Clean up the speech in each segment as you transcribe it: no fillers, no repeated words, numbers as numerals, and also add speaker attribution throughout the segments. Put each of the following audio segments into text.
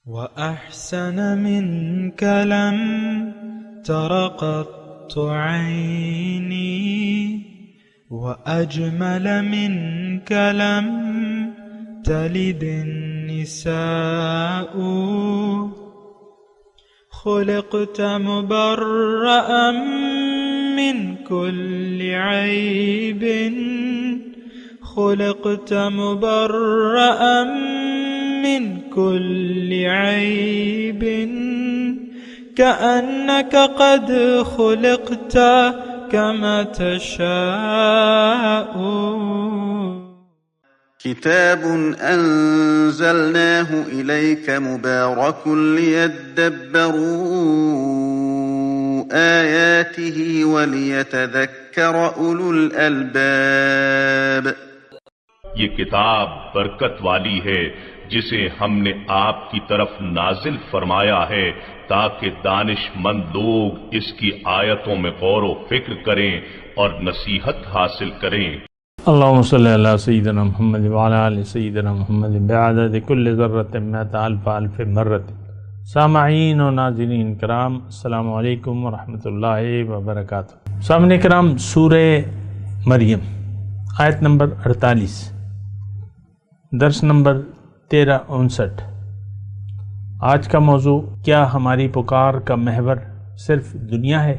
Speaker 1: وأحسن منك لم تر قط عيني وأجمل منك لم تلد النساء خلقت مبرأ من كل عيب خلقت مبرأ من كل عيب كأنك قد خلقت كما تشاء.
Speaker 2: كتاب أنزلناه إليك مبارك ليدبروا آياته وليتذكر أولو الألباب.
Speaker 3: یہ کتاب برکت والی ہے جسے ہم نے آپ کی طرف نازل فرمایا ہے تاکہ دانش مند لوگ اس کی آیتوں میں غور و فکر کریں اور نصیحت حاصل کریں.
Speaker 4: اللہم صلی علی سیدنا محمد وعلی آل سیدنا محمد بعدد کل ذرۃ مئۃ الف الف مرۃ. سامعین و ناظرین کرام، السلام علیکم ورحمۃ اللہ وبرکاتہ. سامعین کرام، سورہ مریم آیت نمبر 48، درس نمبر 1359. آج کا موضوع کیا ہماری پکار کا محور صرف دنیا ہے؟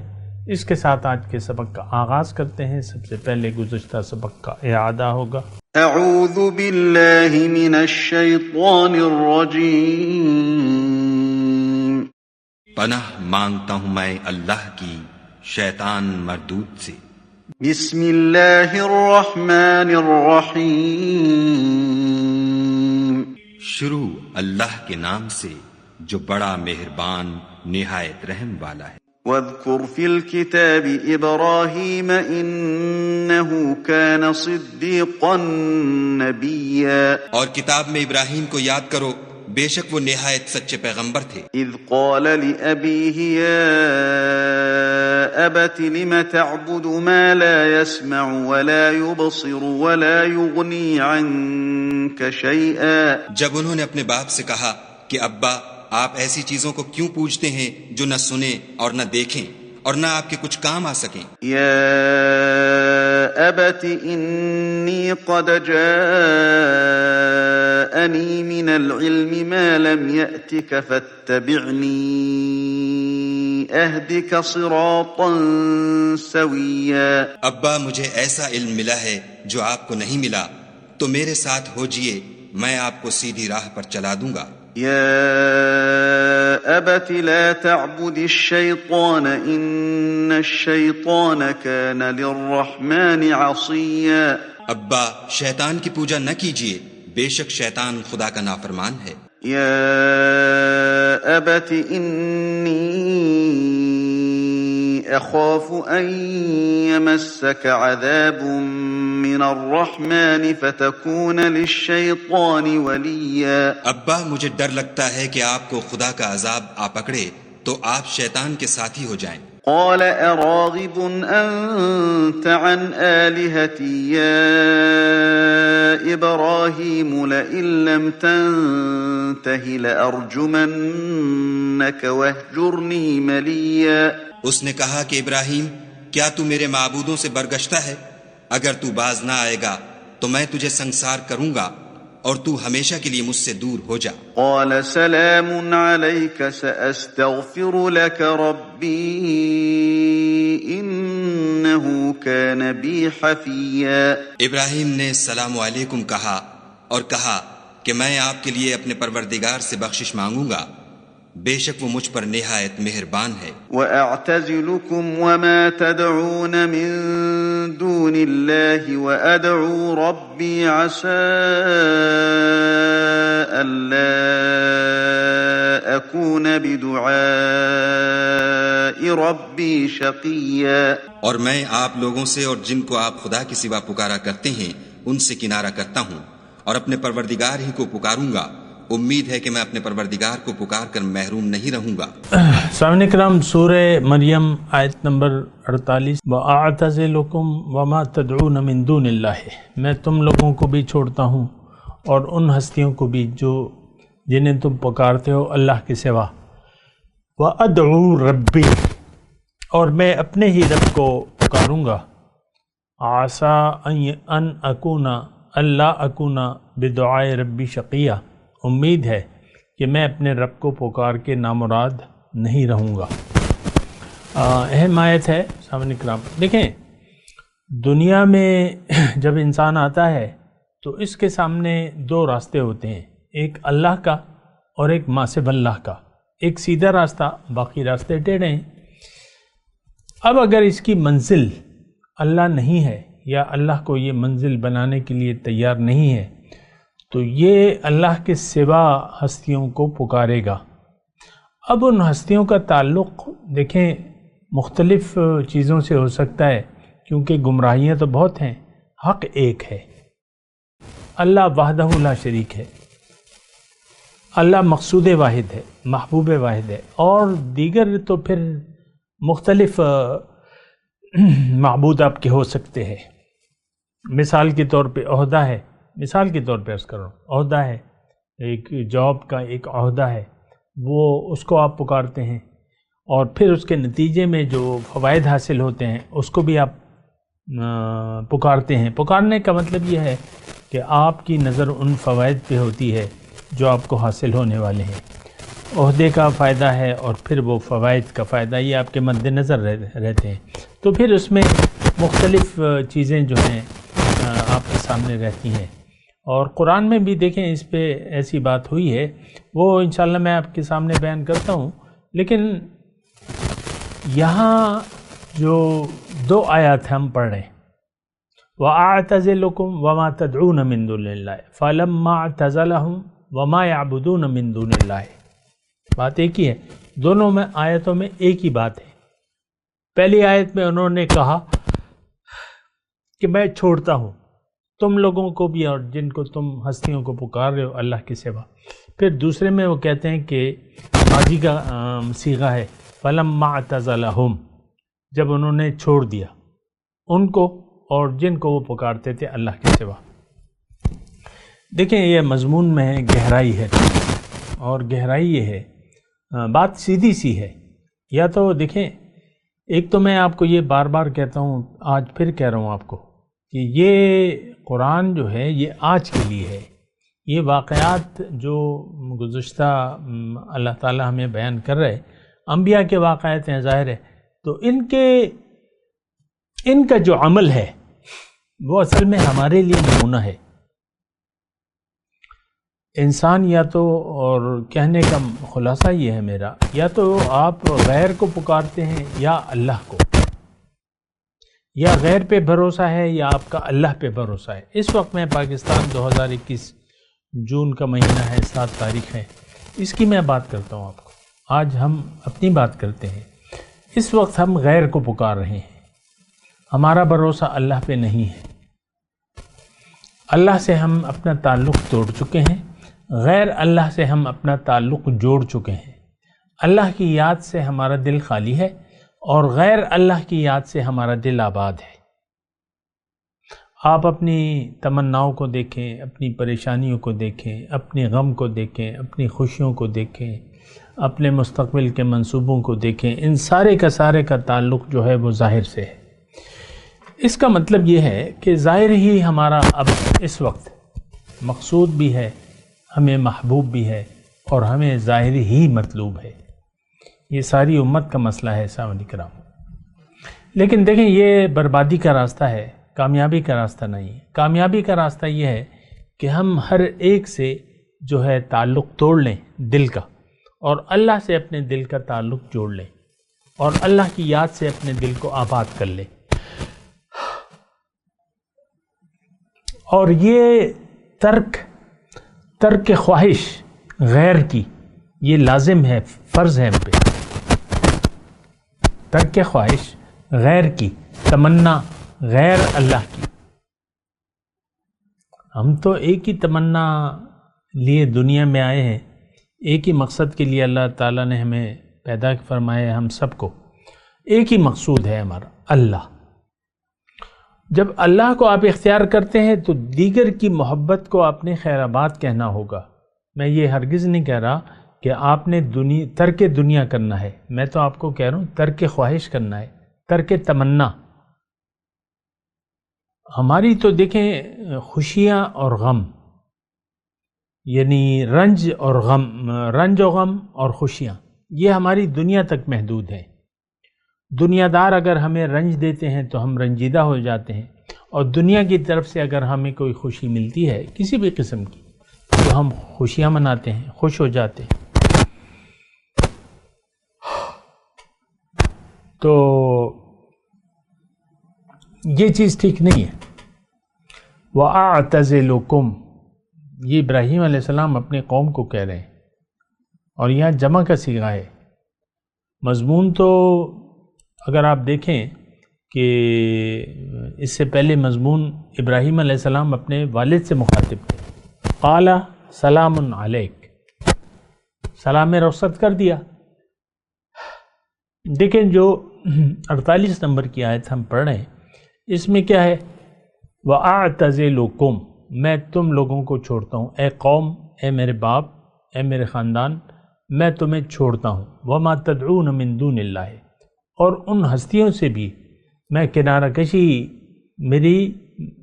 Speaker 4: اس کے ساتھ آج کے سبق کا آغاز کرتے ہیں. سب سے پہلے گزشتہ سبق کا اعادہ ہوگا.
Speaker 2: اعوذ باللہ من الشیطان الرجیم.
Speaker 5: پناہ مانگتا ہوں میں اللہ کی شیطان مردود سے.
Speaker 2: بسم اللہ الرحمن الرحیم.
Speaker 5: شروع اللہ کے نام سے جو بڑا مہربان نہایت رحم والا ہے.
Speaker 2: واذکر فی الکتاب ابراہیم انہ کان صدیقا نبیا.
Speaker 5: اور کتاب میں ابراہیم کو یاد کرو، بے شک وہ نہایت سچے پیغمبر تھے.
Speaker 2: اذ قال لأبیہ یا ابت لم تعبد ما لا يسمع ولا يبصر ولا يغني عنك شيئا.
Speaker 5: جب انہوں نے اپنے باپ سے کہا کہ ابا، آپ ایسی چیزوں کو کیوں پوجتے ہیں جو نہ سنیں اور نہ دیکھیں اور نہ آپ کے کچھ کام آ سکیں.
Speaker 2: یا ابت انی قد جاءنی من العلم ما لم یأتک فاتبعنی اہدک صراطا سویا.
Speaker 5: ابا، مجھے ایسا علم ملا ہے جو آپ کو نہیں ملا، تو میرے ساتھ ہو جئے، میں آپ کو سیدھی راہ پر چلا دوں گا.
Speaker 2: یا ابت لا تعبد الشیطان ان الشیطان کان للرحمن عصیا.
Speaker 5: ابا، شیطان کی پوجا نہ کیجیے، بے شک شیطان خدا کا نافرمان ہے.
Speaker 2: یا ابت انی اخاف ان یمسک عذاب من الرحمن فتکون للشیطان ولیا.
Speaker 5: ابا، مجھے ڈر لگتا ہے کہ آپ کو خدا کا عذاب آ پکڑے تو آپ شیطان کے ساتھی ہو جائیں.
Speaker 2: قال اراغب انت عن آلهتی یا ابراہیم لئن لم تنتہ لارجمنک واہجرنی ملیا.
Speaker 5: اس نے کہا کہ ابراہیم، کیا تو میرے معبودوں سے برگشتہ ہے؟ اگر تو باز نہ آئے گا تو میں تجھے سنسار کروں گا اور تو ہمیشہ کے لیے مجھ سے دور ہو جا.
Speaker 2: قال سلام علیک سأستغفر لك ربی انہ کان بی حفیا.
Speaker 5: ابراہیم نے السلام علیکم کہا اور کہا کہ میں آپ کے لیے اپنے پروردگار سے بخشش مانگوں گا، بے شک وہ مجھ پر نہایت مہربان ہے.
Speaker 2: وَأَعْتَزِلُكُمْ وَمَا تَدْعُونَ مِن دُونِ اللَّهِ وَأَدْعُو رَبِّي عَسَىٰ أَلَّا أَكُونَ بِدُعَاءِ رَبِّي شَقِيًّا.
Speaker 5: اور میں آپ لوگوں سے اور جن کو آپ خدا کے سوا پکارا کرتے ہیں ان سے کنارہ کرتا ہوں اور اپنے پروردگار ہی کو پکاروں گا. امید ہے کہ میں اپنے پروردگار کو پکار کر محروم نہیں رہوں گا.
Speaker 4: سامعین کرام، سورہ مریم آیت نمبر 48. وَأَعْتَزِلُكُمْ وَمَا تَدْعُونَ مِن دُونِ اللَّهِ. میں تم لوگوں کو بھی چھوڑتا ہوں اور ان ہستیوں کو بھی جو جنہیں تم پکارتے ہو اللہ کے سوا، وَأَدْعُو ربی، اور میں اپنے ہی رب کو پکاروں گا، عَسَىٰ أَنْ أَكُونَ اللہ اکونا بدعائے ربی شقیہ، امید ہے کہ میں اپنے رب کو پکار کے نامراد نہیں رہوں گا۔ اہم آیت ہے سامعین کرام۔ دیکھیں دنیا میں جب انسان آتا ہے تو اس کے سامنے دو راستے ہوتے ہیں، ایک اللہ کا اور ایک ما سوی اللہ کا، ایک سیدھا راستہ، باقی راستے ٹیڑھے ہیں۔ اب اگر اس کی منزل اللہ نہیں ہے یا اللہ کو یہ منزل بنانے کے لیے تیار نہیں ہے تو یہ اللہ کے سوا ہستیوں کو پکارے گا۔ اب ان ہستیوں کا تعلق دیکھیں مختلف چیزوں سے ہو سکتا ہے، کیونکہ گمراہیاں تو بہت ہیں، حق ایک ہے، اللہ وحدہ لا شریک ہے، اللہ مقصود واحد ہے، محبوب واحد ہے، اور دیگر تو پھر مختلف معبود آپ کے ہو سکتے ہیں۔ مثال کے طور پہ عہدہ ہے، مثال کے طور پہ عرض کر رہا ہوں، عہدہ ہے، ایک جاب کا ایک عہدہ ہے، وہ اس کو آپ پکارتے ہیں، اور پھر اس کے نتیجے میں جو فوائد حاصل ہوتے ہیں اس کو بھی آپ پکارتے ہیں۔ پکارنے کا مطلب یہ ہے کہ آپ کی نظر ان فوائد پہ ہوتی ہے جو آپ کو حاصل ہونے والے ہیں، عہدے کا فائدہ ہے اور پھر وہ فوائد کا فائدہ یہ آپ کے مد نظر رہتے ہیں، تو پھر اس میں مختلف چیزیں جو ہیں آپ کے سامنے رہتی ہیں۔ اور قرآن میں بھی دیکھیں اس پہ ایسی بات ہوئی ہے، وہ انشاءاللہ میں آپ کے سامنے بیان کرتا ہوں، لیکن یہاں جو دو آیات ہم پڑھ رہے ہیں، وَأَعْتَزِلُكُمْ وَمَا تَدْعُونَ مِن دُونِ اللَّهِ فَلَمَّا اعْتَزَلَهُمْ وَمَا يَعْبُدُونَ مِن دُونِ اللَّهِ، بات ایک ہی ہے، دونوں میں آیتوں میں ایک ہی بات ہے۔ پہلی آیت میں انہوں نے کہا کہ میں چھوڑتا ہوں تم لوگوں کو بھی اور جن کو تم ہستیوں کو پکار رہے ہو اللہ کے سوا۔ پھر دوسرے میں وہ کہتے ہیں کہ ماضی کا صیغہ ہے، فَلَمَّا اعْتَزَلَهُمْ، جب انہوں نے چھوڑ دیا ان کو اور جن کو وہ پکارتے تھے اللہ کے سوا۔ دیکھیں یہ مضمون میں گہرائی ہے، اور گہرائی یہ ہے، بات سیدھی سی ہے، یا تو دیکھیں ایک تو میں آپ کو یہ بار بار کہتا ہوں، آج پھر کہہ رہا ہوں آپ کو کہ یہ قرآن جو ہے یہ آج کے لیے ہے، یہ واقعات جو گزشتہ اللہ تعالیٰ ہمیں بیان کر رہے انبیاء کے واقعات ہیں ظاہر ہے، تو ان کا جو عمل ہے وہ اصل میں ہمارے لیے نمونہ ہے۔ انسان یا تو، اور کہنے کا خلاصہ یہ ہے میرا، یا تو آپ غیر کو پکارتے ہیں یا اللہ کو، یا غیر پہ بھروسہ ہے یا آپ کا اللہ پہ بھروسہ ہے۔ اس وقت میں پاکستان 2021 جون کا مہینہ ہے، 7 تاریخ ہے، اس کی میں بات کرتا ہوں آپ کو۔ آج ہم اپنی بات کرتے ہیں، اس وقت ہم غیر کو پکار رہے ہیں، ہمارا بھروسہ اللہ پہ نہیں ہے، اللہ سے ہم اپنا تعلق توڑ چکے ہیں، غیر اللہ سے ہم اپنا تعلق جوڑ چکے ہیں، اللہ کی یاد سے ہمارا دل خالی ہے اور غیر اللہ کی یاد سے ہمارا دل آباد ہے۔ آپ اپنی تمناؤں کو دیکھیں، اپنی پریشانیوں کو دیکھیں، اپنے غم کو دیکھیں، اپنی خوشیوں کو دیکھیں، اپنے مستقبل کے منصوبوں کو دیکھیں، ان سارے کا تعلق جو ہے وہ ظاہر سے ہے۔ اس کا مطلب یہ ہے کہ ظاہر ہی ہمارا اب اس وقت مقصود بھی ہے، ہمیں محبوب بھی ہے، اور ہمیں ظاہر ہی مطلوب ہے۔ یہ ساری امت کا مسئلہ ہے سامعین کرام۔ لیکن دیکھیں یہ بربادی کا راستہ ہے، کامیابی کا راستہ نہیں ہے۔ کامیابی کا راستہ یہ ہے کہ ہم ہر ایک سے جو ہے تعلق توڑ لیں دل کا، اور اللہ سے اپنے دل کا تعلق جوڑ لیں، اور اللہ کی یاد سے اپنے دل کو آباد کر لیں۔ اور یہ ترک خواہش غیر کی یہ لازم ہے، فرض ہے ہم پہ۔ ترک خواہش غیر کی، تمنا غیر اللہ کی۔ ہم تو ایک ہی تمنا لیے دنیا میں آئے ہیں، ایک ہی مقصد کے لیے اللہ تعالیٰ نے ہمیں پیدا فرمایا ہے، ہم سب کو ایک ہی مقصود ہے ہمارا، اللہ۔ جب اللہ کو آپ اختیار کرتے ہیں تو دیگر کی محبت کو آپ نے خیر آباد کہنا ہوگا، میں یہ ہرگز نہیں کہہ رہا کہ آپ نے ترک دنیا کرنا ہے، میں تو آپ کو کہہ رہا ہوں ترک خواہش کرنا ہے، ترک تمنا۔ ہماری تو دیکھیں خوشیاں اور غم، یعنی رنج و غم اور خوشیاں، یہ ہماری دنیا تک محدود ہے۔ دنیا دار اگر ہمیں رنج دیتے ہیں تو ہم رنجیدہ ہو جاتے ہیں، اور دنیا کی طرف سے اگر ہمیں کوئی خوشی ملتی ہے کسی بھی قسم کی تو ہم خوشیاں مناتے ہیں، خوش ہو جاتے ہیں۔ تو یہ چیز ٹھیک نہیں ہے۔ وَأَعْتَزِلُكُمْ، یہ ابراہیم علیہ السلام اپنے قوم کو کہہ رہے ہیں، اور یہاں جمع کا صیغہ ہے۔ مضمون تو اگر آپ دیکھیں کہ اس سے پہلے مضمون ابراہیم علیہ السلام اپنے والد سے مخاطب تھے، قال سلام علیک، سلام رخصت کر دیا۔ دیکھیں جو 48 نمبر کی آیت ہم پڑھ رہے ہیں، اس میں کیا ہے؟ وَأَعْتَزِلُكُمْ، میں تم لوگوں کو چھوڑتا ہوں، اے قوم، اے میرے باپ، اے میرے خاندان، میں تمہیں چھوڑتا ہوں۔ وَمَا تَدْعُونَ مِن دُونِ اللَّهِ، اور ان ہستیوں سے بھی میں کنارہ کشی میری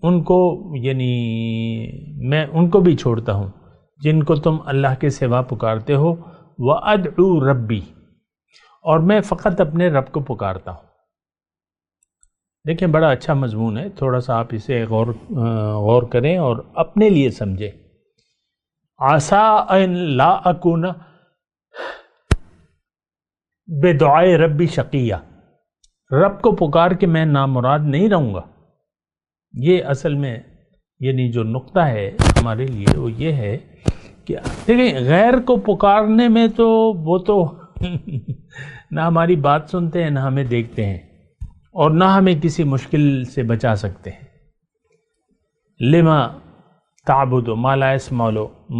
Speaker 4: ان کو، یعنی میں ان کو بھی چھوڑتا ہوں جن کو تم اللہ کے سوا پکارتے ہو۔ وَأَدْعُو رَبِّي، اور میں فقط اپنے رب کو پکارتا ہوں۔ دیکھیں بڑا اچھا مضمون ہے، تھوڑا سا آپ اسے غور کریں اور اپنے لیے سمجھیں۔ عَسَىٰ أَن لَا أَكُونَ بِدُعَاءِ رَبِّي شَقِيًّا، رب کو پکار کے میں نامراد نہیں رہوں گا۔ یہ اصل میں یعنی جو نقطہ ہے ہمارے لیے وہ یہ ہے کہ دیکھیں غیر کو پکارنے میں تو وہ تو نہ ہماری بات سنتے ہیں، نہ ہمیں دیکھتے ہیں، اور نہ ہمیں کسی مشکل سے بچا سکتے ہیں۔ لما تعبد ما لا يسمع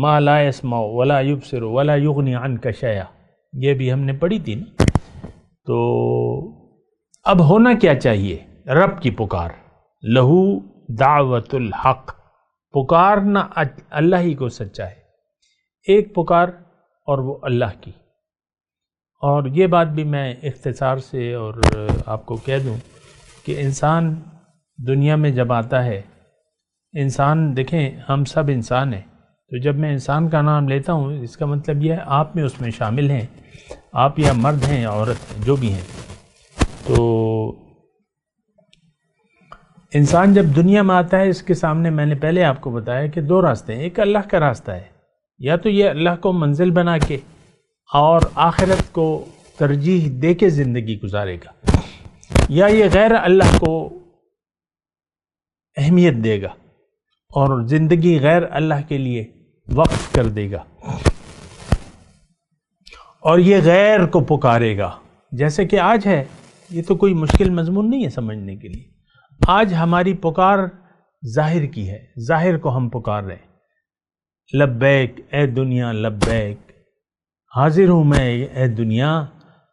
Speaker 4: ما لا يسمع ولا يبصر ولا يغني عنك شيئا، یہ بھی ہم نے پڑھی تھی نا۔ تو اب ہونا کیا چاہیے؟ رب کی پکار، لہو دعوت الحق، پکارنا اللہ ہی کو سچا ہے، ایک پکار اور وہ اللہ کی۔ اور یہ بات بھی میں اختصار سے اور آپ کو کہہ دوں کہ انسان دنیا میں جب آتا ہے، انسان دیکھیں ہم سب انسان ہیں، تو جب میں انسان کا نام لیتا ہوں اس کا مطلب یہ ہے آپ میں اس میں شامل ہیں، آپ یا مرد ہیں یا عورت ہیں، جو بھی ہیں۔ تو انسان جب دنیا میں آتا ہے اس کے سامنے میں نے پہلے آپ کو بتایا کہ دو راستے ہیں، ایک اللہ کا راستہ ہے، یا تو یہ اللہ کو منزل بنا کے اور آخرت کو ترجیح دے کے زندگی گزارے گا، یا یہ غیر اللہ کو اہمیت دے گا اور زندگی غیر اللہ کے لیے وقف کر دے گا، اور یہ غیر کو پکارے گا، جیسے کہ آج ہے۔ یہ تو کوئی مشکل مضمون نہیں ہے سمجھنے کے لیے۔ آج ہماری پکار ظاہر کی ہے، ظاہر کو ہم پکار رہے ہیں، لبیک اے دنیا لبیک، حاضر ہوں میں اے دنیا،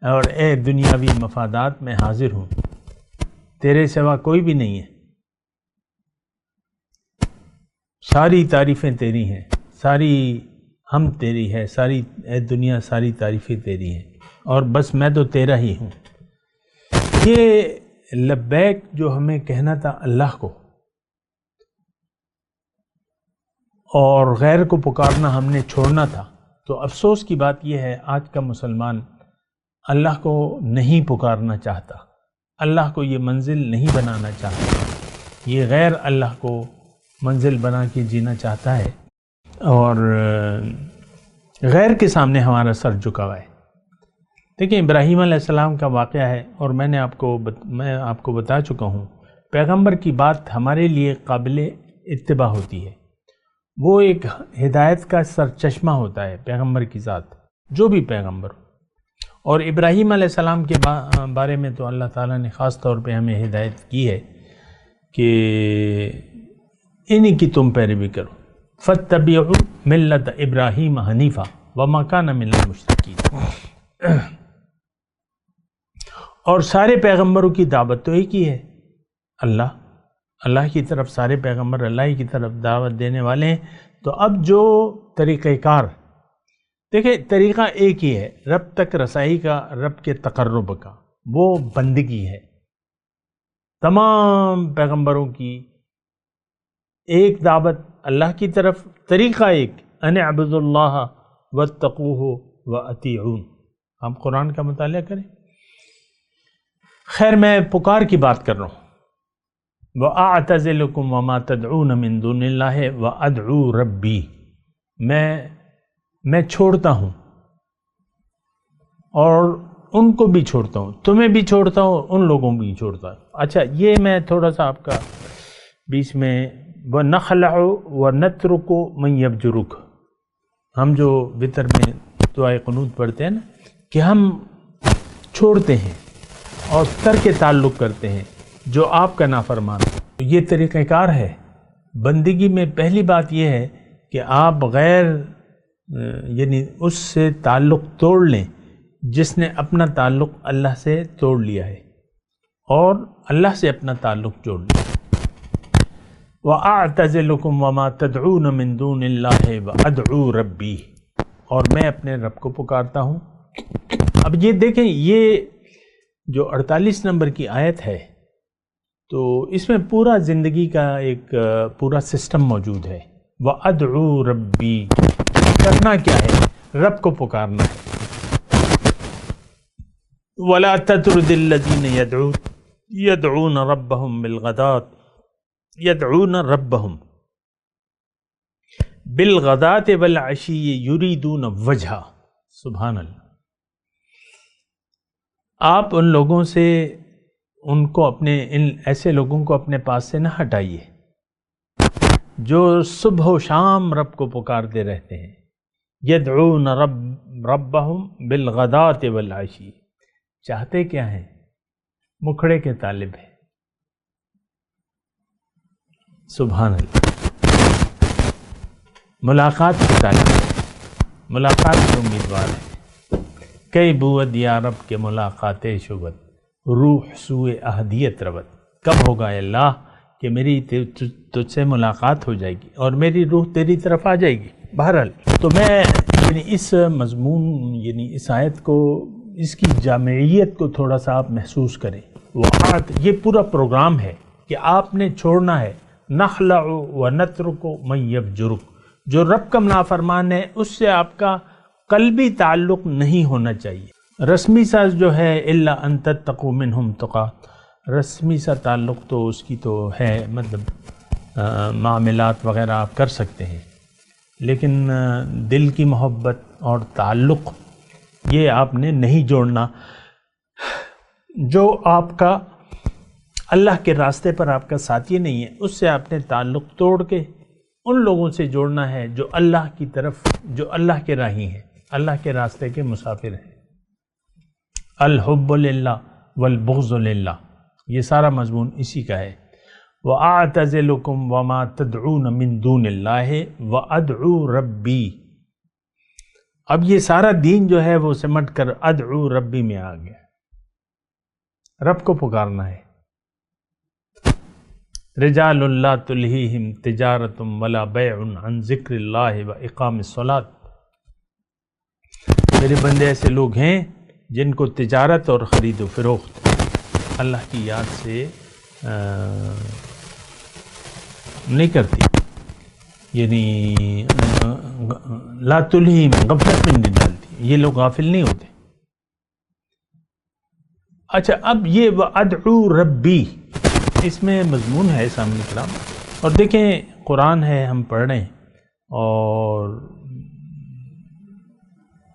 Speaker 4: اور اے دنیاوی مفادات میں حاضر ہوں، تیرے سوا کوئی بھی نہیں ہے، ساری تعریفیں تیری ہیں، ساری ہم تیری ہے، ساری اے دنیا ساری تعریفیں تیری ہیں، اور بس میں تو تیرا ہی ہوں۔ یہ لبیک جو ہمیں کہنا تھا اللہ کو، اور غیر کو پکارنا ہم نے چھوڑنا تھا، تو افسوس کی بات یہ ہے آج کا مسلمان اللہ کو نہیں پکارنا چاہتا، اللہ کو یہ منزل نہیں بنانا چاہتا، یہ غیر اللہ کو منزل بنا کے جینا چاہتا ہے، اور غیر کے سامنے ہمارا سر جھکا ہوا ہے۔ دیکھیں ابراہیم علیہ السلام کا واقعہ ہے، اور میں آپ کو بتا چکا ہوں، پیغمبر کی بات ہمارے لیے قابل اتباع ہوتی ہے، وہ ایک ہدایت کا سرچشمہ ہوتا ہے پیغمبر کی ذات، جو بھی پیغمبر ہو۔ اور ابراہیم علیہ السلام کے بارے میں تو اللہ تعالیٰ نے خاص طور پہ ہمیں ہدایت کی ہے کہ انہی کی تم پیروی کرو، فَاتَّبِعُوا مِلَّةَ إِبْرَاهِيمَ حَنِيفًا وَمَا كَانَ مِنَ الْمُشْرِكِينَ۔ اور سارے پیغمبروں کی دعوت تو ایک ہی ہے، اللہ کی طرف، سارے پیغمبر اللہ کی طرف دعوت دینے والے ہیں۔ تو اب جو طریقہ کار دیکھیں طریقہ ایک ہی ہے رب تک رسائی کا، رب کے تقرب کا، وہ بندگی ہے تمام پیغمبروں کی، ایک دعوت اللہ کی طرف، طریقہ ایک ان اعبدوا اللہ واتقوہ واطیعون۔ آپ قرآن کا مطالعہ کریں۔ خیر میں پکار کی بات کر رہا ہوں، وَأَعْتَزِلُكُمْ وَمَا تَدْعُونَ مِن دُونِ اللَّهِ وَأَدْعُو رَبِّي، میں چھوڑتا ہوں اور ان کو بھی چھوڑتا ہوں، تمہیں بھی چھوڑتا ہوں، ان لوگوں بھی چھوڑتا ہوں۔ اچھا یہ میں تھوڑا سا آپ کا بیچ میں وَنَخْلَعُ وَنَتْرُكُ مَن يَبْجُرُكَ، ہم جو وتر میں دعائے قنوت پڑھتے ہیں نا کہ ہم چھوڑتے ہیں اور ترک تعلق کرتے ہیں جو آپ کا نافرمان ہو۔ یہ طریقہ کار ہے بندگی میں۔ پہلی بات یہ ہے کہ آپ غیر یعنی اس سے تعلق توڑ لیں جس نے اپنا تعلق اللہ سے توڑ لیا ہے، اور اللہ سے اپنا تعلق جوڑ لیا۔ وَأَعْتَزِلُكُمْ وَمَا تَدْعُونَ مِن دُونِ اللَّهِ وَأَدْعُو رَبِّي، اور میں اپنے رب کو پکارتا ہوں۔ اب یہ دیکھیں، یہ جو 48 نمبر کی آیت ہے تو اس میں پورا زندگی کا ایک پورا سسٹم موجود ہے۔ وَأَدْعُو رَبِّي، کرنا کیا ہے؟ رب کو پکارنا ہے۔ وَلَا تَطْرُدِ الَّذِينَ يَدْعُونَ رَبَّهُمْ بِالْغَدَاةِ وَالْعَشِيِّ يُرِيدُونَ وَجْهَهُ، سبحان اللہ۔ آپ ان لوگوں سے ان ایسے لوگوں کو اپنے پاس سے نہ ہٹائیے جو صبح و شام رب کو پکارتے رہتے ہیں۔ یدعون ربہم بالغداۃ والعشی، چاہتے کیا ہیں؟ مکھڑے کے طالب ہیں۔ سبحان اللہ، ملاقات کے طالب ہیں، ملاقات کے امیدوار ہیں۔ کئی بود یا رب کے ملاقات شبت، روح سوئے احدیت ربت۔ کب ہوگا اے اللہ کہ میری تجھ سے ملاقات ہو جائے گی اور میری روح تیری طرف آ جائے گی۔ بہرحال تو میں اس مضمون اس آیت کو، اس کی جامعیت کو تھوڑا سا آپ محسوس کریں۔ یہ پورا پروگرام ہے کہ آپ نے چھوڑنا ہے۔ نخلع ونترک من یفجرک، جو رب کا نافرمان ہے اس سے آپ کا قلبی تعلق نہیں ہونا چاہیے۔ رسمی سا جو ہے الا ان تتقوا منہم تقات، رسمی سا تعلق تو اس کی تو ہے، مطلب معاملات وغیرہ آپ کر سکتے ہیں، لیکن دل کی محبت اور تعلق یہ آپ نے نہیں جوڑنا۔ جو آپ کا اللہ کے راستے پر آپ کا ساتھی نہیں ہے اس سے آپ نے تعلق توڑ کے ان لوگوں سے جوڑنا ہے جو اللہ کی طرف، جو اللہ کے راہی ہیں، اللہ کے راستے کے مسافر ہیں۔ الحب للہ والبغض للہ، یہ سارا مضمون اسی کا ہے۔ وَأَعْتَزِلُكُمْ وَمَا تَدْعُونَ مِن دُونِ اللَّهِ وَأَدْعُو رَبِّي، اب یہ سارا دین جو ہے وہ سمٹ کر ادعو ربی میں آ گیا، رب کو پکارنا ہے۔ رجال لا تلہیہم تجارت ولا بیع عن ذکر اللہ واقام الصلاۃ، میرے بندے ایسے لوگ ہیں جن کو تجارت اور خرید و فروخت اللہ کی یاد سے نہیں کرتی، یعنی لا تلہیم، غفلت میں نہیں ڈالتی، یہ لوگ غافل نہیں ہوتے۔ اچھا اب یہ وَأَدْعُو رَبِّي، اس میں مضمون ہے سامنے کرام، اور دیکھیں قرآن ہے ہم پڑھ رہے ہیں، اور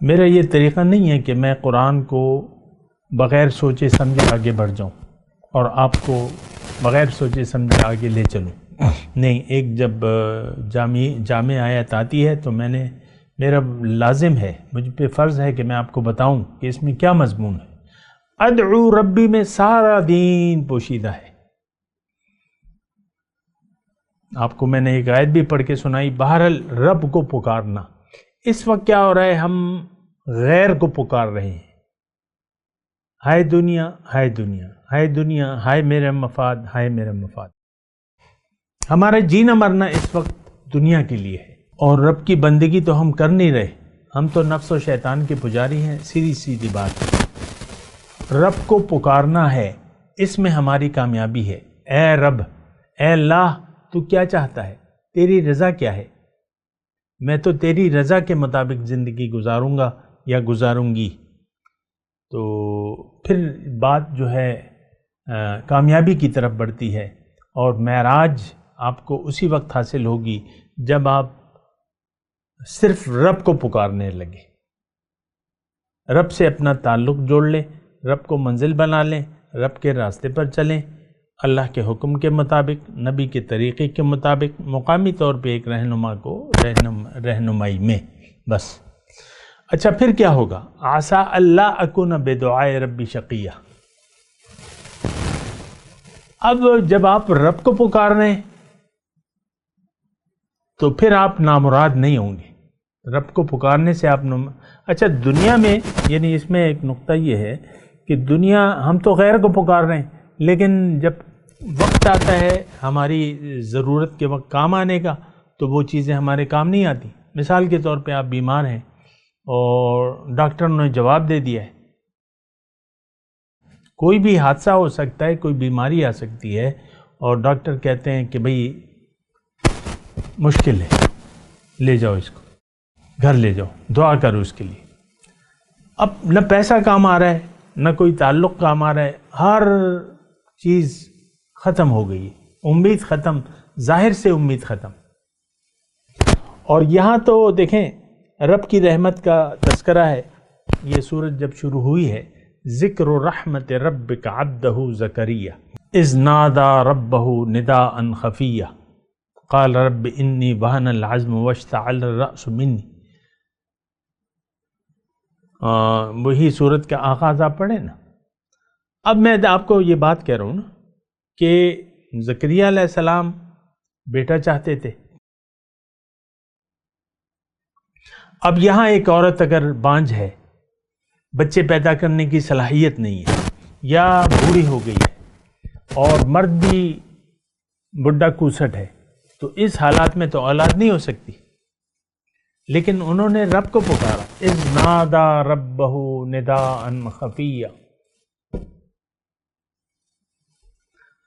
Speaker 4: میرا یہ طریقہ نہیں ہے کہ میں قرآن کو بغیر سوچے سمجھے آگے بڑھ جاؤں اور آپ کو بغیر سوچے سمجھے آگے لے چلوں، نہیں۔ ایک جب جامع آیت آتی ہے تو میرا لازم ہے، مجھ پہ فرض ہے کہ میں آپ کو بتاؤں کہ اس میں کیا مضمون ہے۔ ادعو ربی میں سارا دین پوشیدہ ہے۔ آپ کو میں نے ایک آیت بھی پڑھ کے سنائی، بہرحال رب کو پکارنا۔ اس وقت کیا ہو رہا ہے؟ ہم غیر کو پکار رہے ہیں، ہائے دنیا، ہائے دنیا، ہائے دنیا، ہائے میرا مفاد، ہائے میرا مفاد۔ ہمارا جینا مرنا اس وقت دنیا کے لیے ہے، اور رب کی بندگی تو ہم کر نہیں رہے، ہم تو نفس و شیطان کے پجاری ہیں. سیدھی سیدھی بات، رب کو پکارنا ہے، اس میں ہماری کامیابی ہے. اے رب، اے اللہ، تو کیا چاہتا ہے؟ تیری رضا کیا ہے؟ میں تو تیری رضا کے مطابق زندگی گزاروں گا یا گزاروں گی. تو پھر بات جو ہے کامیابی کی طرف بڑھتی ہے، اور معراج آپ کو اسی وقت حاصل ہوگی جب آپ صرف رب کو پکارنے لگے، رب سے اپنا تعلق جوڑ لیں، رب کو منزل بنا لیں، رب کے راستے پر چلیں، اللہ کے حکم کے مطابق، نبی کے طریقے کے مطابق، مقامی طور پہ ایک رہنما کو رہنمائی میں. بس اچھا پھر کیا ہوگا؟ عسى اللہ اکون بدعاء ربی شقیہ. اب جب آپ رب کو پکار رہے ہیں تو پھر آپ نامراد نہیں ہوں گے. رب کو پکارنے سے آپ اچھا دنیا میں، یعنی اس میں ایک نقطہ یہ ہے کہ دنیا، ہم تو غیر کو پکار رہے ہیں، لیکن جب وقت آتا ہے ہماری ضرورت کے وقت کام آنے کا تو وہ چیزیں ہمارے کام نہیں آتی. مثال کے طور پہ آپ بیمار ہیں اور ڈاکٹر نے جواب دے دیا ہے، کوئی بھی حادثہ ہو سکتا ہے، کوئی بیماری آ سکتی ہے، اور ڈاکٹر کہتے ہیں کہ بھئی مشکل ہے، لے جاؤ اس کو گھر، لے جاؤ، دعا کرو اس کے لیے. اب نہ پیسہ کام آ رہا ہے، نہ کوئی تعلق کام آ رہا ہے، ہر چیز ختم ہو گئی ہے، امید ختم، ظاہر سے امید ختم. اور یہاں تو دیکھیں رب کی رحمت کا تذکرہ ہے. یہ سورت جب شروع ہوئی ہے، ذکر رحمت ربک عبدہ زکریہ اذ نادى ربہ نداء خفیہ قال رب انی وہن العظم واشتعل الرأس منی. وہی سورت کا آغاز آپ پڑھیں نا. اب میں آپ کو یہ بات کہہ رہا ہوں نا کہ زکریا علیہ السلام بیٹا چاہتے تھے. اب یہاں ایک عورت اگر بانجھ ہے، بچے پیدا کرنے کی صلاحیت نہیں ہے، یا بوڑھی ہو گئی ہے، اور مرد بھی بڈھا کوسٹ ہے، تو اس حالات میں تو اولاد نہیں ہو سکتی. لیکن انہوں نے رب کو پکارا، اذ نادا ربہ نداء خفیہ.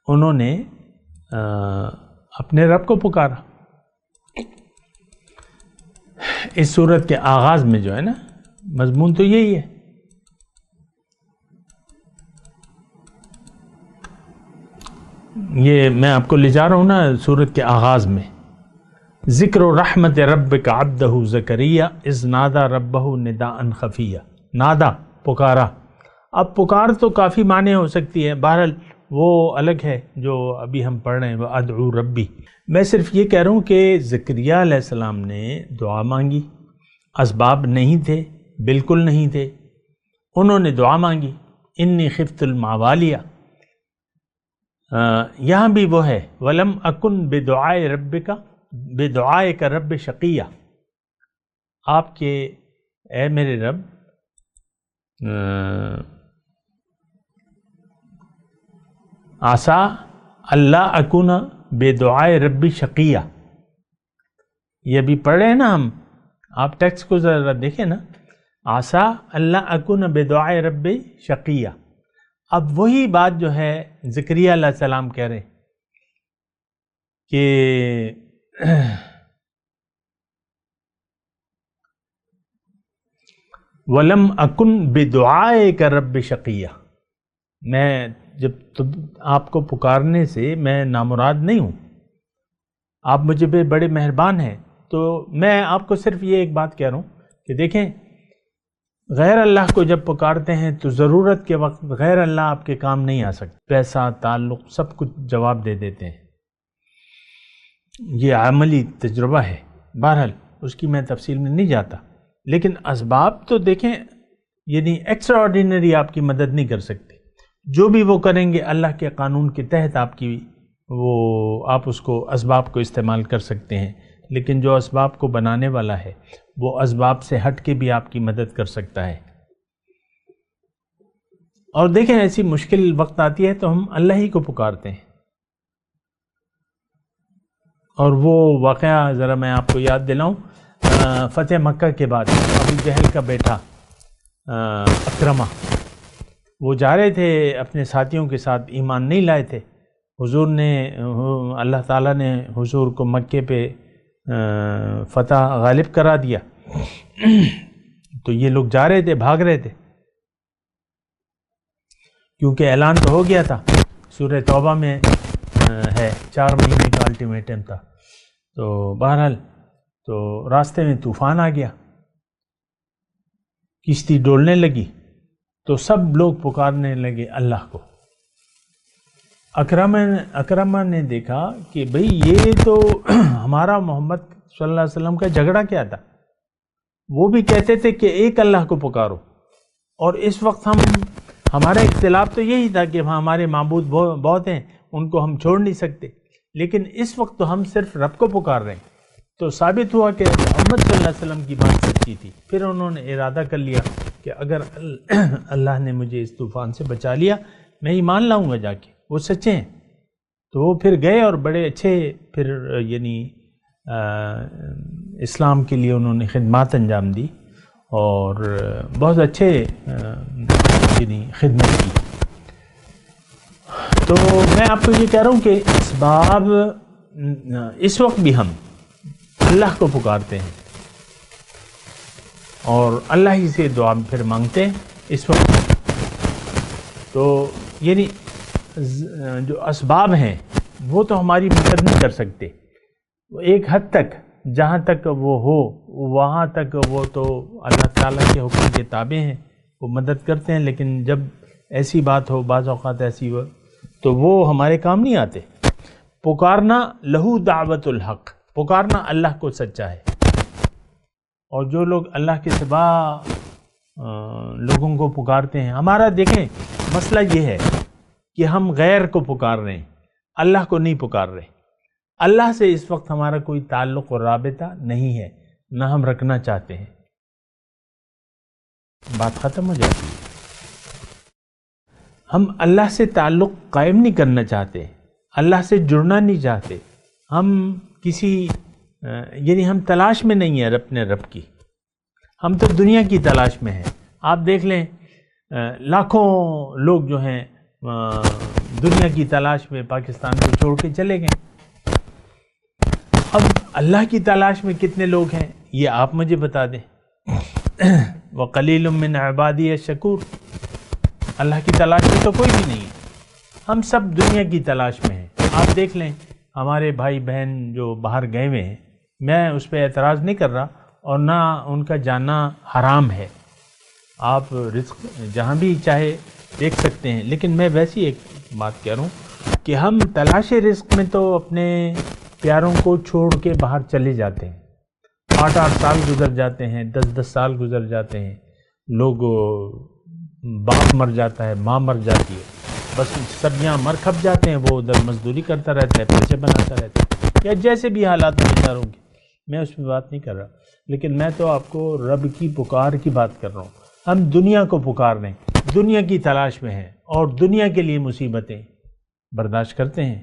Speaker 4: انہوں نے اپنے رب کو پکارا. اس سورت کے آغاز میں جو ہے نا مضمون تو یہی ہے. یہ میں آپ کو لے جا رہا ہوں نا سورت کے آغاز میں، ذکر رحمت ربک عبدہ زکریہ اذ نادى ربہ نداء خفیہ. نادا، پکارا. اب پکار تو کافی معنی ہو سکتی ہے، بہرحال وہ الگ ہے جو ابھی ہم پڑھ رہے ہیں، وہ ادعو ربی. میں صرف یہ کہہ رہا ہوں کہ زکریہ علیہ السلام نے دعا مانگی، اسباب نہیں تھے، بالکل نہیں تھے، انہوں نے دعا مانگی، انی خفت الموالیہ. یہاں بھی وہ ہے، ولم اکن بدعائے ربک بدعائک رب شقیہ. آپ کے اے میرے رب، عسیٰ اللہ اکون بدعائے ربی شقیہ. یہ بھی پڑھ رہے ہیں نا ہم، آپ ٹیکسٹ کو ذرا دیکھیں نا، عسیٰ اللہ اکون بدعائے ربی شقیہ. اب وہی بات جو ہے زکریا علیہ السلام کہہ رہے کہ وَلَمْ أَكُنْ بِدُعَائِكَ رَبِّ شَقِيًّا. میں جب آپ کو پکارنے سے میں نامراد نہیں ہوں، آپ مجھے پہ بڑے مہربان ہیں. تو میں آپ کو صرف یہ ایک بات کہہ رہا ہوں کہ دیکھیں، غیر اللہ کو جب پکارتے ہیں تو ضرورت کے وقت غیر اللہ آپ کے کام نہیں آ سکتے. پیسہ، تعلق، سب کچھ جواب دے دیتے ہیں. یہ عملی تجربہ ہے. بہرحال اس کی میں تفصیل میں نہیں جاتا، لیکن اسباب تو دیکھیں، یعنی ایکسٹرا آرڈینری آپ کی مدد نہیں کر سکتے. جو بھی وہ کریں گے اللہ کے قانون کے تحت آپ اس کو اسباب کو استعمال کر سکتے ہیں. لیکن جو اسباب کو بنانے والا ہے وہ اسباب سے ہٹ کے بھی آپ کی مدد کر سکتا ہے. اور دیکھیں ایسی مشکل وقت آتی ہے تو ہم اللہ ہی کو پکارتے ہیں. اور وہ واقعہ ذرا میں آپ کو یاد دلاؤں، فتح مکہ کے بعد ابو جہل کا بیٹا اکرمہ، وہ جا رہے تھے اپنے ساتھیوں کے ساتھ، ایمان نہیں لائے تھے. حضور نے، اللہ تعالیٰ نے حضور کو مکے پہ فتح غالب کرا دیا. تو یہ لوگ جا رہے تھے، بھاگ رہے تھے، کیونکہ اعلان تو ہو گیا تھا، سورہ توبہ میں ہے 4 مہینے کا الٹیمیٹم تھا. تو بہرحال تو راستے میں طوفان آ گیا، کشتی ڈولنے لگی، تو سب لوگ پکارنے لگے اللہ کو. اکرمہ نے دیکھا کہ بھئی یہ تو ہمارا محمد صلی اللہ علیہ وسلم کا جھگڑا کیا تھا، وہ بھی کہتے تھے کہ ایک اللہ کو پکارو، اور اس وقت ہمارا اختلاف تو یہی تھا کہ ہمارے معبود بہت ہیں، ان کو ہم چھوڑ نہیں سکتے، لیکن اس وقت تو ہم صرف رب کو پکار رہے ہیں. تو ثابت ہوا کہ محمد صلی اللہ علیہ وسلم کی بات سچی تھی. پھر انہوں نے ارادہ کر لیا کہ اگر اللہ نے مجھے اس طوفان سے بچا لیا، میں ایمان لاؤں گا جا کے، وہ سچے ہیں. تو وہ پھر گئے اور بڑے اچھے پھر یعنی اسلام کے لیے انہوں نے خدمات انجام دی اور بہت اچھے یعنی خدمت کی. تو میں آپ کو یہ کہہ رہا ہوں کہ اسباب اس وقت بھی ہم اللہ کو پکارتے ہیں اور اللہ ہی سے دعا پھر مانگتے ہیں اس وقت. تو یعنی جو اسباب ہیں وہ تو ہماری مدد نہیں کر سکتے، ایک حد تک جہاں تک وہ ہو وہاں تک وہ تو اللہ تعالیٰ کے حکم کے تابع ہیں، وہ مدد کرتے ہیں. لیکن جب ایسی بات ہو، بعض اوقات ایسی ہو، تو وہ ہمارے کام نہیں آتے. پکارنا لہو دعوت الحق، پکارنا اللہ کو سچا ہے. اور جو لوگ اللہ کے سوا لوگوں کو پکارتے ہیں، ہمارا دیکھیں مسئلہ یہ ہے کہ ہم غیر کو پکار رہے ہیں، اللہ کو نہیں پکار رہے. اللہ سے اس وقت ہمارا کوئی تعلق اور رابطہ نہیں ہے، نہ ہم رکھنا چاہتے ہیں. بات ختم ہو جاتی ہے. ہم اللہ سے تعلق قائم نہیں کرنا چاہتے، اللہ سے جڑنا نہیں چاہتے. ہم کسی یعنی ہم تلاش میں نہیں ہیں اپنے رب کی، ہم تو دنیا کی تلاش میں ہیں. آپ دیکھ لیں لاکھوں لوگ جو ہیں دنیا کی تلاش میں پاکستان کو چھوڑ کے چلے گئے. اب اللہ کی تلاش میں کتنے لوگ ہیں یہ آپ مجھے بتا دیں. وَقَلِيلٌ مِّنْ عِبَادِيَ الشَّكُورُ، اللہ کی تلاش میں تو کوئی بھی نہیں ہے، ہم سب دنیا کی تلاش میں ہیں. آپ دیکھ لیں ہمارے بھائی بہن جو باہر گئے ہوئے ہیں، میں اس پہ اعتراض نہیں کر رہا اور نہ ان کا جانا حرام ہے، آپ رزق جہاں بھی چاہے دیکھ سکتے ہیں. لیکن میں ویسی ایک بات کہہ رہا ہوں کہ ہم تلاش رزق میں تو اپنے پیاروں کو چھوڑ کے باہر چلے جاتے ہیں. 8 سال گزر جاتے ہیں، 10 سال گزر جاتے ہیں. لوگ باپ مر جاتا ہے، ماں مر جاتی ہے، بس سب یہاں مر کھپ جاتے ہیں. وہ ادھر مزدوری کرتا رہتا ہے، پیسے بناتا رہتا ہے، یا جیسے بھی حالات بیچاروں کے، میں اس پہ بات نہیں کر رہا. لیکن میں تو آپ کو رب کی پکار کی بات کر رہا ہوں. ہم دنیا کو پکار رہے ہیں، دنیا کی تلاش میں ہیں اور دنیا کے لیے مصیبتیں برداشت کرتے ہیں،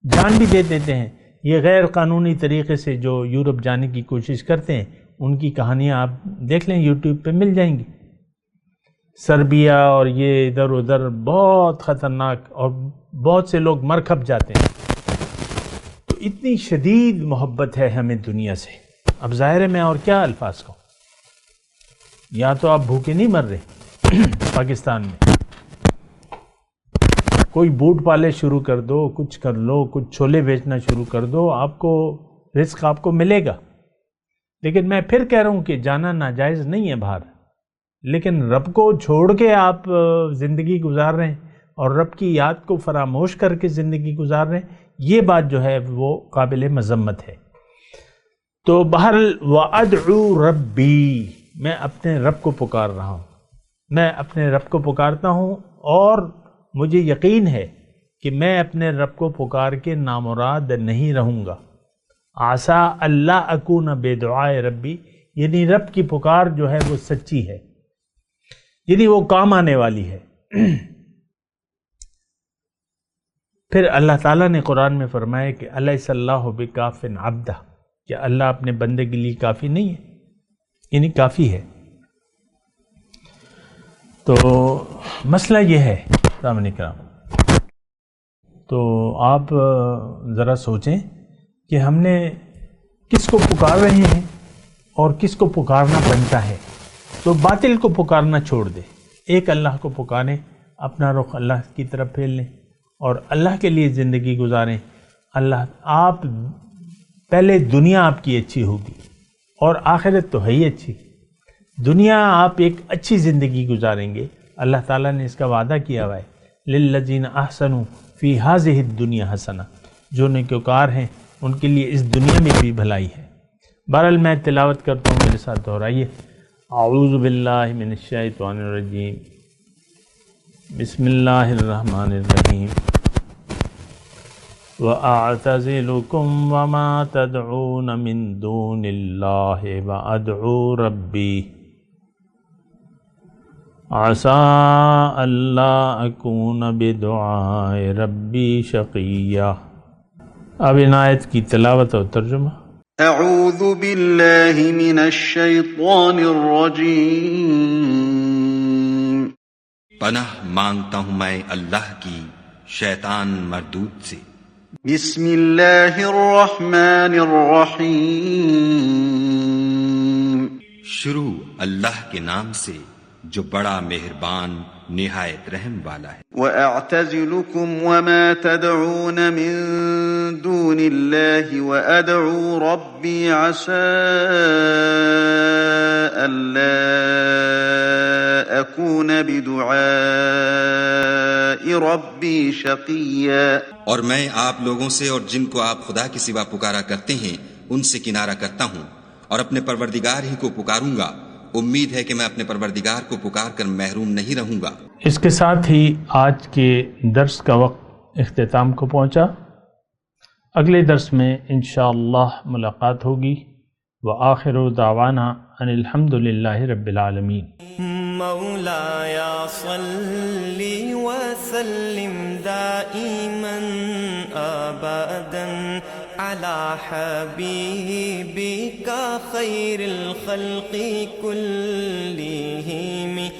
Speaker 4: جان بھی دے دیتے ہیں. یہ غیر قانونی طریقے سے جو یورپ جانے کی کوشش کرتے ہیں، ان کی کہانیاں آپ دیکھ لیں، یوٹیوب پہ مل جائیں گی. سربیا اور یہ ادھر ادھر بہت خطرناک، اور بہت سے لوگ مر کھپ جاتے ہیں. تو اتنی شدید محبت ہے ہمیں دنیا سے. اب ظاہر ہے میں اور کیا الفاظ کہوں، یا تو آپ بھوکے نہیں مر رہے پاکستان میں، کوئی بوٹ پالے شروع کر دو، کچھ کر لو، کچھ چھولے بیچنا شروع کر دو، آپ کو رزق آپ کو ملے گا. لیکن میں پھر کہہ رہا ہوں کہ جانا ناجائز نہیں ہے باہر، لیکن رب کو چھوڑ کے آپ زندگی گزار رہے ہیں اور رب کی یاد کو فراموش کر کے زندگی گزار رہے ہیں، یہ بات جو ہے وہ قابل مذمت ہے. تو بہرحال وَأَدْعُو رَبِّي، میں اپنے رب کو پکار رہا ہوں، میں اپنے رب کو پکارتا ہوں، اور مجھے یقین ہے کہ میں اپنے رب کو پکار کے نامراد نہیں رہوں گا. عسیٰ اللہ اکون بدعائے ربی، یعنی رب کی پکار جو ہے وہ سچی ہے، یعنی وہ کام آنے والی ہے. پھر اللہ تعالیٰ نے قرآن میں فرمایا کہ الیس اللہ بکاف عبدہ، کہ اللہ اپنے بندے کے لیے کافی نہیں ہے؟ یعنی کافی ہے۔ تو مسئلہ یہ ہے سامنے کرام، تو آپ ذرا سوچیں کہ ہم نے کس کو پکار رہے ہیں اور کس کو پکارنا بنتا ہے۔ تو باطل کو پکارنا چھوڑ دیں، ایک اللہ کو پکاریں، اپنا رخ اللہ کی طرف پھیر لیں اور اللہ کے لیے زندگی گزاریں۔ اللہ آپ پہلے دنیا آپ کی اچھی ہوگی اور آخرت تو ہے ہی اچھی۔ دنیا آپ ایک اچھی زندگی گزاریں گے، اللہ تعالیٰ نے اس کا وعدہ کیا ہوا ہے، للذین احسنوا فی ہذہ الدنیا حسنہ، جو نیکوکار ہیں ان کے لیے اس دنیا میں بھی بھلائی ہے۔ بہرحال میں تلاوت کرتا ہوں، میرے ساتھ دہرائیے۔ اعوذ باللہ من الشیطان الرجیم، بسم اللہ الرحمن الرحیم۔ وَأَعْتَزِلُكُمْ وَمَا تَدْعُونَ مِن دُونِ اللَّهِ وَأَدْعُو رَبِّي عَسَىٰ أَلَّا أَكُونَ بِدُعَاءِ رَبِّي شَقِيًّا۔ اب ان آیت کی تلاوت اور ترجمہ۔
Speaker 2: اعوذ باللہ من الشیطان الرجیم۔
Speaker 5: پناہ مانگتا ہوں میں اللہ کی شیطان مردود سے۔
Speaker 2: بسم اللہ الرحمن الرحیم۔
Speaker 5: شروع اللہ کے نام سے جو بڑا مہربان نہایت رحم والا ہے۔
Speaker 2: وَأَعْتَزِلُكُمْ وَمَا تَدْعُونَ مِن دُونِ اللَّهِ وَأَدْعُو رَبِّي عَسَىٰ أَلَّا أَكُونَ بِدُعَاءِ رَبِّي شَقِيًّا۔
Speaker 5: اور میں آپ لوگوں سے اور جن کو آپ خدا کے سوا پکارا کرتے ہیں ان سے کنارہ کرتا ہوں اور اپنے پروردگار ہی کو پکاروں گا۔ امید ہے کہ میں اپنے پروردگار کو پکار کر محروم نہیں رہوں گا۔
Speaker 4: اس کے ساتھ ہی آج کے درس کا وقت اختتام کو پہنچا۔ اگلے درس میں انشاءاللہ ملاقات ہوگی۔ وآخر دعوانا ان الحمد للہ رب العالمین۔
Speaker 1: مولایا صلی وسلم دائما ابدا على حبیبک خیر الخلق کلہم۔